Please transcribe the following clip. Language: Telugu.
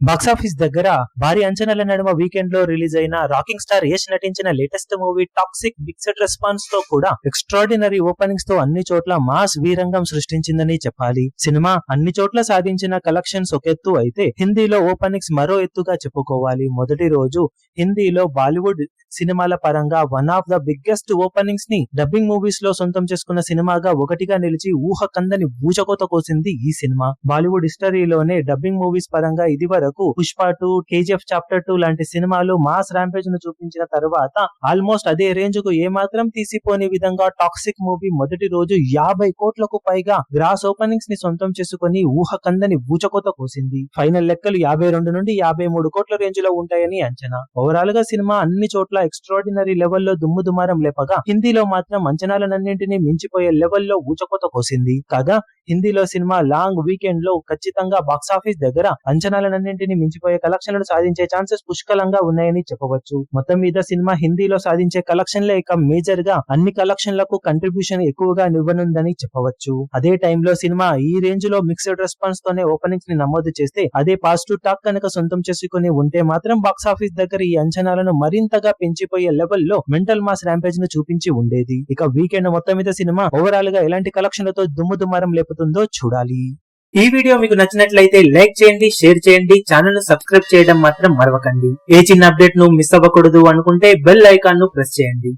బాక్సాఫీస్ దగ్గర భారీ అంచనాల నడుమ వీకెండ్ లో రిలీజ్ అయిన రాకింగ్ స్టార్ యష్ నటించిన latest movie toxic mixed response తో కూడా ఎక్స్ట్రాడినరీ ఓపెనింగ్స్ తో అన్ని చోట్ల మాస్ వీరంగం సృష్టించిందని చెప్పాలి. సినిమా అన్ని చోట్ల సాధించిన కలెక్షన్స్ ఒక ఎత్తు అయితే హిందీలో ఓపెనింగ్స్ మరో ఎత్తుగా చెప్పుకోవాలి. మొదటి రోజు హిందీలో బాలీవుడ్ సినిమాల పరంగా one of the biggest openings ని డబ్బింగ్ మూవీస్ లో సొంతం చేసుకున్న సినిమాగా ఒకటిగా నిలిచి ఊహ కందని ఊచకోత కోసింది ఈ సినిమా. బాలీవుడ్ హిస్టరీలోనే డబ్బింగ్ మూవీస్ పరంగా ఇది వరకు పుష్ప 2, కేజీఎఫ్ చాప్టర్ 2 లాంటి సినిమాలు మాస్ ర్యాంపేజ్ ను చూపించిన తర్వాత ఆల్మోస్ట్ అదే రేంజ్ కు ఏమాత్రం తీసిపోని విధంగా టాక్సిక్ మూవీ మొదటి రోజు 50 కోట్లకు పైగా గ్రాస్ ఓపెనింగ్స్ ని సొంతం చేసుకుని ఊహ కందని ఊచకోత కోసింది. ఫైనల్ లెక్కలు 52 నుండి 53 కోట్ల రేంజ్ లో ఉంటాయని అంచనా. ఓవరాల్ గా సినిమా అన్ని చోట్ల ఎక్స్ట్రాడినరీ లెవెల్లో దుమ్ముదుమారం లేపగా హిందీలో మాత్రం అంచనాలన్నింటినీ మించిపోయే లెవెల్లో ఊచకోత కోసింది. కాగా హిందీలో సినిమా లాంగ్ వీకెండ్ లో ఖచ్చితంగా బాక్సాఫీస్ దగ్గర అంచనాలన్నింటినీ మించిపోయే కలెక్షన్లు సాధించే ఛాన్సెస్ పుష్కలంగా ఉన్నాయని చెప్పవచ్చు. మొత్తం మీద సినిమా హిందీలో సాధించే కలెక్షన్లే ఇక మేజర్ గా అన్ని కలెక్షన్లకు కంట్రిబ్యూషన్ ఎక్కువగా ఇవ్వనుందని చెప్పవచ్చు. అదే టైంలో సినిమా ఈ రేంజ్ లో మిక్స్డ్ రెస్పాన్స్ తోనే ఓపెనింగ్స్ ని నమోదు చేస్తే అదే పాజిటివ్ టాక్ కనుక సొంతం చేసుకుని ఉంటే మాత్రం బాక్సాఫీస్ దగ్గర ఈ అంచనాలను మరింతగా పెంచిపోయే లెవెల్లో మెంటల్ మాస్ ర్యాంపేజ్ ను చూపించి ఉండేది. ఇక వీకెండ్ మొత్తం మీద సినిమా ఓవరాల్ గా ఎలాంటి కలెక్షన్లతో దుమ్ముదుమారం లేపుతుందో చూడాలి. ఈ వీడియో మీకు నచ్చినట్లయితే లైక్ చేయండి, షేర్ చేయండి, ఛానల్ ను సబ్స్క్రైబ్ చేయడం మాత్రం మరవకండి. ఏ చిన్న అప్డేట్ ను మిస్ అవ్వకూడదు అనుకుంటే బెల్ ఐకాన్ ను ప్రెస్ చేయండి.